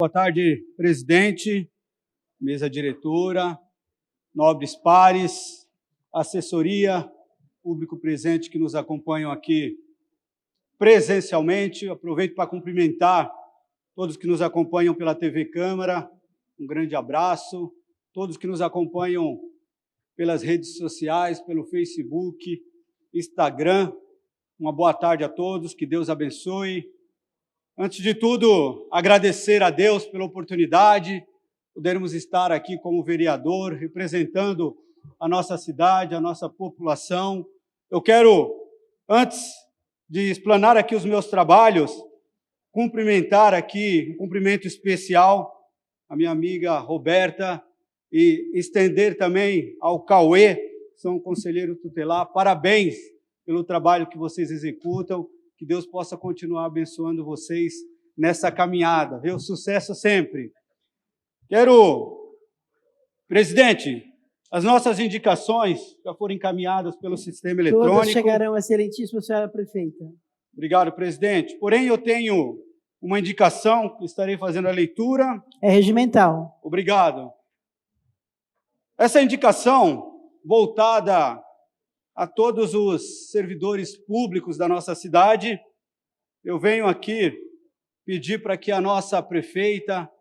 Boa tarde, presidente, mesa diretora, nobres pares, assessoria, público presente que nos acompanham aqui presencialmente. Aproveito para cumprimentar todos que nos acompanham pela TV Câmara, um grande abraço, todos que nos acompanham pelas redes sociais, pelo Facebook, Instagram, uma boa tarde a todos, que Deus abençoe. Antes de tudo, agradecer a Deus pela oportunidade, podermos estar aqui como vereador, representando a nossa cidade, a nossa população. Eu quero, antes de explanar aqui os meus trabalhos, cumprimentar aqui, um cumprimento especial à minha amiga Roberta e estender também ao Cauê, que são conselheiro tutelar, parabéns pelo trabalho que vocês executam, que Deus possa continuar abençoando vocês nessa caminhada, viu? Sucesso sempre. Presidente, as nossas indicações já foram encaminhadas pelo sistema eletrônico. Todas chegarão, excelentíssima senhora prefeita. Obrigado, presidente. Porém, eu tenho uma indicação, que estarei fazendo a leitura. É regimental. Obrigado. Essa indicação, voltada a todos os servidores públicos da nossa cidade, eu venho aqui pedir para que a nossa prefeita,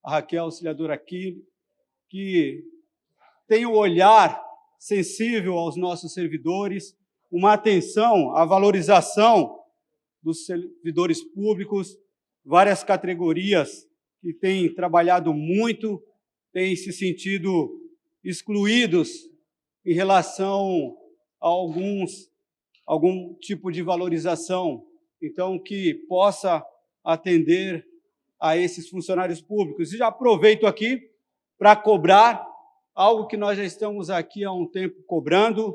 a Raquel Auxiliadora Aquino, que tenha um olhar sensível aos nossos servidores, uma atenção à valorização dos servidores públicos, várias categorias que têm trabalhado muito, têm se sentido excluídos em relação a algum tipo de valorização, então que possa atender a esses funcionários públicos. E já aproveito aqui para cobrar algo que nós já estamos aqui há um tempo cobrando,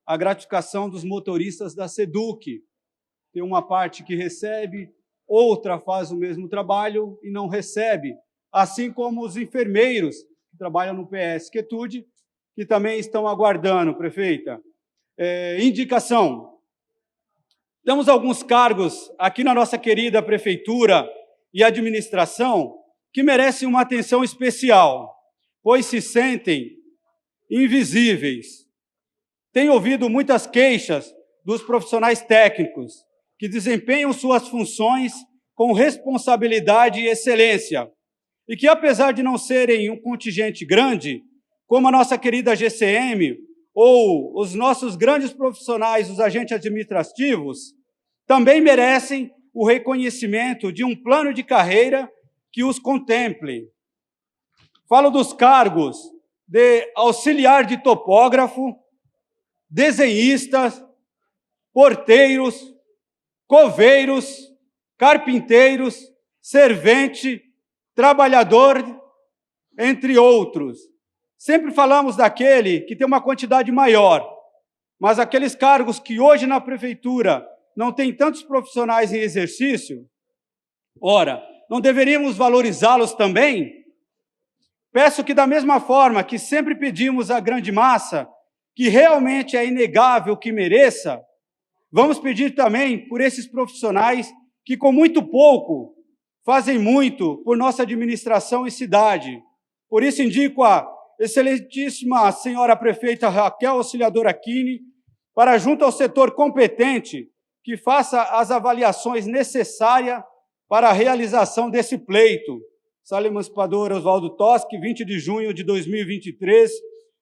a gratificação dos motoristas da SEDUC. Tem uma parte que recebe, outra faz o mesmo trabalho e não recebe, assim como os enfermeiros que trabalham no PS Quietude, que também estão aguardando, prefeita. Indicação. Temos alguns cargos aqui na nossa querida prefeitura e administração que merecem uma atenção especial, pois se sentem invisíveis. Tenho ouvido muitas queixas dos profissionais técnicos que desempenham suas funções com responsabilidade e excelência, e que, apesar de não serem um contingente grande, como a nossa querida GCM, ou os nossos grandes profissionais, os agentes administrativos, também merecem o reconhecimento de um plano de carreira que os contemple. Falo dos cargos de auxiliar de topógrafo, desenhistas, porteiros, coveiros, carpinteiros, servente, trabalhador, entre outros. Sempre falamos daquele que tem uma quantidade maior, mas aqueles cargos que hoje na prefeitura não tem tantos profissionais em exercício, ora, não deveríamos valorizá-los também? Peço que, da mesma forma que sempre pedimos à grande massa, que realmente é inegável que mereça, vamos pedir também por esses profissionais que, com muito pouco, fazem muito por nossa administração e cidade. Por isso, indico a excelentíssima senhora prefeita Raquel Auxiliadora Aquino, para, junto ao setor competente, que faça as avaliações necessárias para a realização desse pleito. Sala Emancipadora Oswaldo Toschi, 20 de junho de 2023.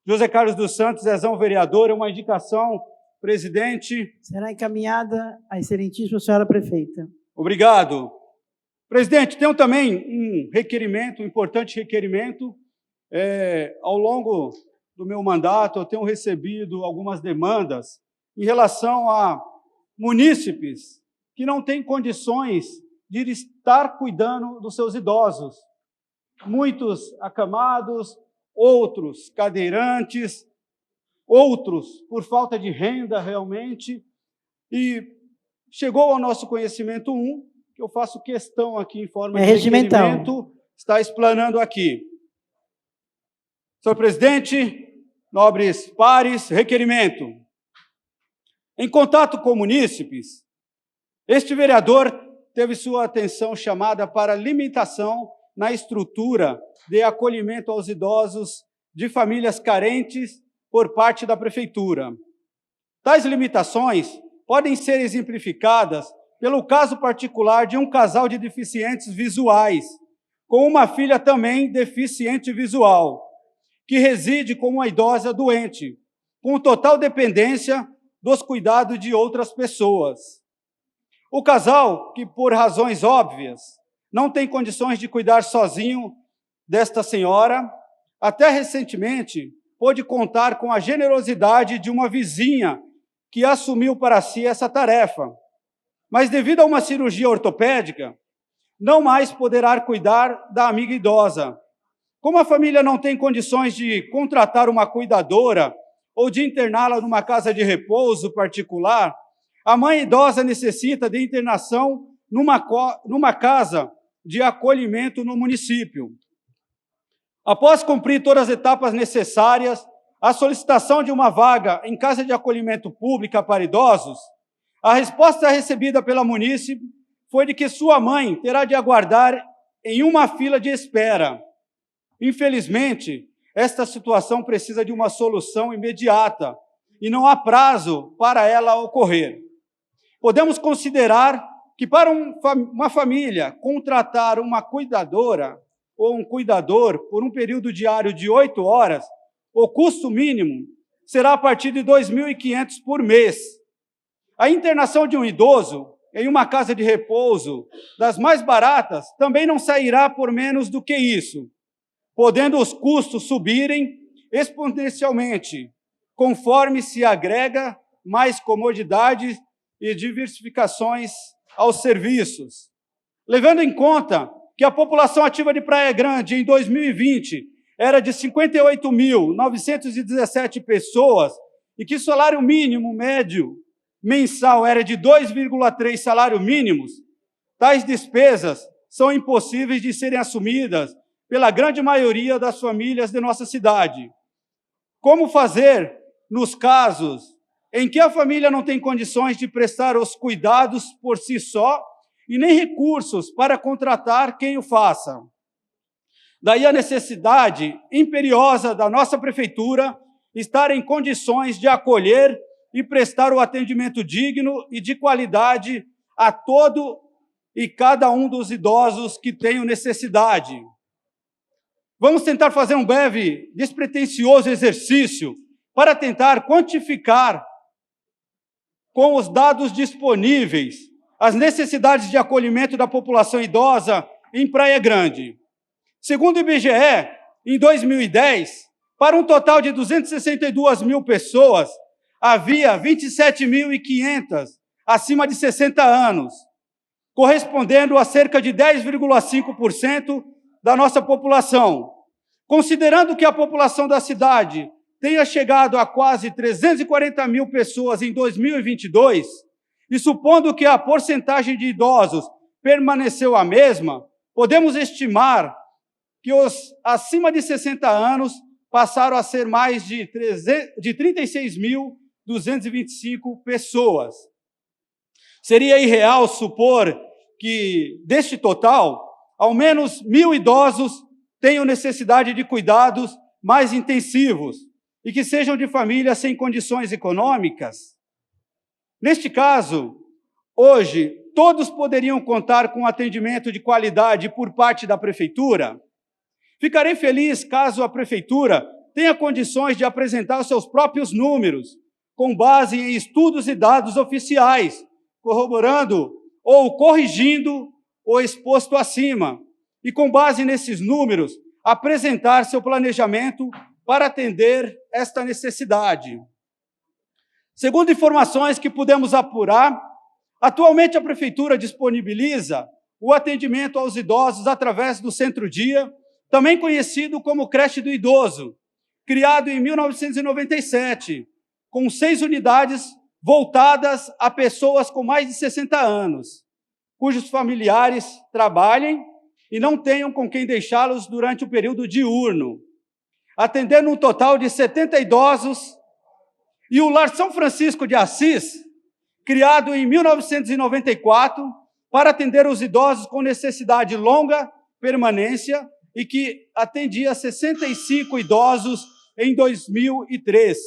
José Carlos dos Santos, Zezão, vereador, é uma indicação, presidente. Será encaminhada à excelentíssima senhora prefeita. Obrigado. Presidente, tenho também um requerimento, um importante requerimento. Ao longo do meu mandato, eu tenho recebido algumas demandas em relação a munícipes que não têm condições de estar cuidando dos seus idosos. Muitos acamados, outros cadeirantes, outros por falta de renda realmente. E chegou ao nosso conhecimento que eu faço questão aqui em forma de requerimento, está explanando aqui. Senhor presidente, nobres pares, requerimento. Em contato com munícipes, este vereador teve sua atenção chamada para limitação na estrutura de acolhimento aos idosos de famílias carentes por parte da Prefeitura. Tais limitações podem ser exemplificadas pelo caso particular de um casal de deficientes visuais, com uma filha também deficiente visual, que reside com uma idosa doente, com total dependência dos cuidados de outras pessoas. O casal, que por razões óbvias não tem condições de cuidar sozinho desta senhora, até recentemente pôde contar com a generosidade de uma vizinha que assumiu para si essa tarefa. Mas devido a uma cirurgia ortopédica, não mais poderá cuidar da amiga idosa. Como a família não tem condições de contratar uma cuidadora ou de interná-la numa casa de repouso particular, a mãe idosa necessita de internação numa casa de acolhimento no município. Após cumprir todas as etapas necessárias, a solicitação de uma vaga em casa de acolhimento pública para idosos, a resposta recebida pela munícipe foi de que sua mãe terá de aguardar em uma fila de espera. Infelizmente, esta situação precisa de uma solução imediata e não há prazo para ela ocorrer. Podemos considerar que para uma família contratar uma cuidadora ou um cuidador por um período diário de 8 horas, o custo mínimo será a partir de R$ 2.500 por mês. A internação de um idoso em uma casa de repouso, das mais baratas, também não sairá por menos do que isso, podendo os custos subirem exponencialmente, conforme se agrega mais comodidades e diversificações aos serviços. Levando em conta que a população ativa de Praia Grande, em 2020, era de 58.917 pessoas e que o salário mínimo médio mensal era de 2,3 salários mínimos, tais despesas são impossíveis de serem assumidas pela grande maioria das famílias de nossa cidade. Como fazer nos casos em que a família não tem condições de prestar os cuidados por si só e nem recursos para contratar quem o faça? Daí a necessidade imperiosa da nossa Prefeitura estar em condições de acolher e prestar o atendimento digno e de qualidade a todo e cada um dos idosos que tenham necessidade. Vamos tentar fazer um breve, despretensioso exercício para tentar quantificar, com os dados disponíveis, as necessidades de acolhimento da população idosa em Praia Grande. Segundo o IBGE, em 2010, para um total de 262 mil pessoas, havia 27.500 acima de 60 anos, correspondendo a cerca de 10,5% da nossa população. Considerando que a população da cidade tenha chegado a quase 340 mil pessoas em 2022, e supondo que a porcentagem de idosos permaneceu a mesma, podemos estimar que os acima de 60 anos passaram a ser mais de 36.225 pessoas. Seria irreal supor que, deste total, ao menos 1.000 idosos tenham necessidade de cuidados mais intensivos e que sejam de famílias sem condições econômicas. Neste caso, hoje, todos poderiam contar com atendimento de qualidade por parte da Prefeitura. Ficarei feliz caso a Prefeitura tenha condições de apresentar os seus próprios números, com base em estudos e dados oficiais, corroborando ou corrigindo o exposto acima, e com base nesses números, apresentar seu planejamento para atender esta necessidade. Segundo informações que pudemos apurar, atualmente a Prefeitura disponibiliza o atendimento aos idosos através do Centro-Dia, também conhecido como Creche do Idoso, criado em 1997, com 6 unidades voltadas a pessoas com mais de 60 anos, cujos familiares trabalhem e não tenham com quem deixá-los durante o período diurno, atendendo um total de 70 idosos, e o Lar São Francisco de Assis, criado em 1994, para atender os idosos com necessidade longa, permanência e que atendia 65 idosos em 2003.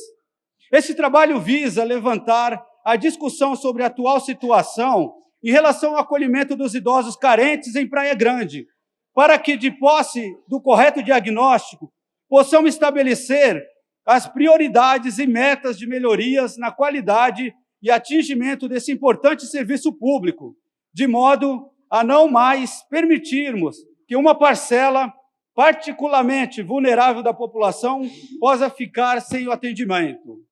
Esse trabalho visa levantar a discussão sobre a atual situação em relação ao acolhimento dos idosos carentes em Praia Grande, para que, de posse do correto diagnóstico, possamos estabelecer as prioridades e metas de melhorias na qualidade e atingimento desse importante serviço público, de modo a não mais permitirmos que uma parcela particularmente vulnerável da população possa ficar sem o atendimento.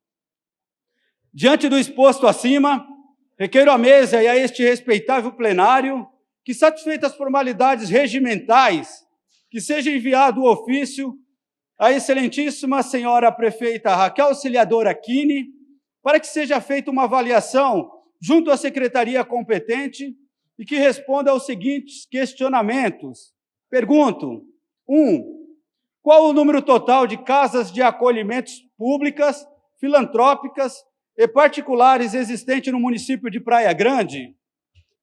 Diante do exposto acima, requeiro à mesa e a este respeitável plenário que, satisfeitas as formalidades regimentais, que seja enviado o ofício à excelentíssima senhora prefeita Raquel Auxiliadora Kini, para que seja feita uma avaliação junto à secretaria competente e que responda aos seguintes questionamentos. Pergunto: 1. Qual o número total de casas de acolhimentos públicas, filantrópicas e particulares existente no município de Praia Grande?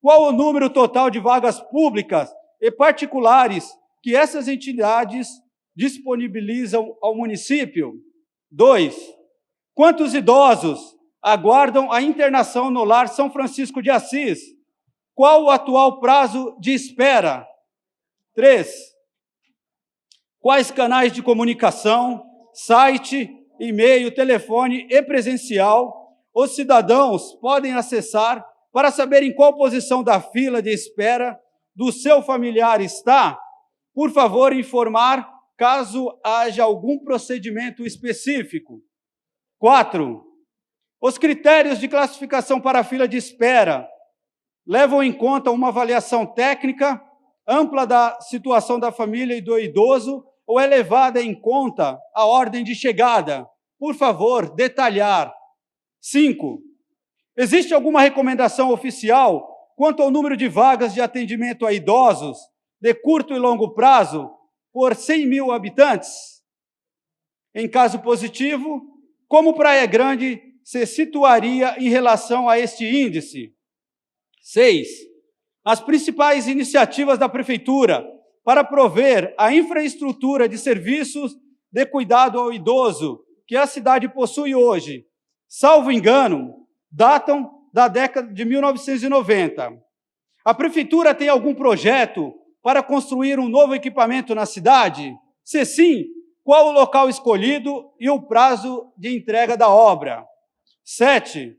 Qual o número total de vagas públicas e particulares que essas entidades disponibilizam ao município? 2. Quantos idosos aguardam a internação no Lar São Francisco de Assis? Qual o atual prazo de espera? 3. Quais canais de comunicação, site, e-mail, telefone e presencial os cidadãos podem acessar para saber em qual posição da fila de espera do seu familiar está? Por favor, informar caso haja algum procedimento específico. 4. Os critérios de classificação para a fila de espera levam em conta uma avaliação técnica ampla da situação da família e do idoso ou é levada em conta a ordem de chegada? Por favor, detalhar. 5. Existe alguma recomendação oficial quanto ao número de vagas de atendimento a idosos de curto e longo prazo por 100 mil habitantes? Em caso positivo, como Praia Grande se situaria em relação a este índice? 6. As principais iniciativas da Prefeitura para prover a infraestrutura de serviços de cuidado ao idoso que a cidade possui hoje, salvo engano, datam da década de 1990. A Prefeitura tem algum projeto para construir um novo equipamento na cidade? Se sim, qual o local escolhido e o prazo de entrega da obra? 7.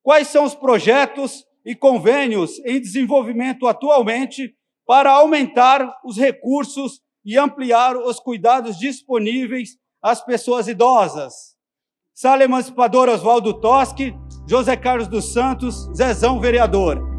Quais são os projetos e convênios em desenvolvimento atualmente para aumentar os recursos e ampliar os cuidados disponíveis às pessoas idosas? Sala Emancipadora Oswaldo Toschi, José Carlos dos Santos, Zezão, vereador.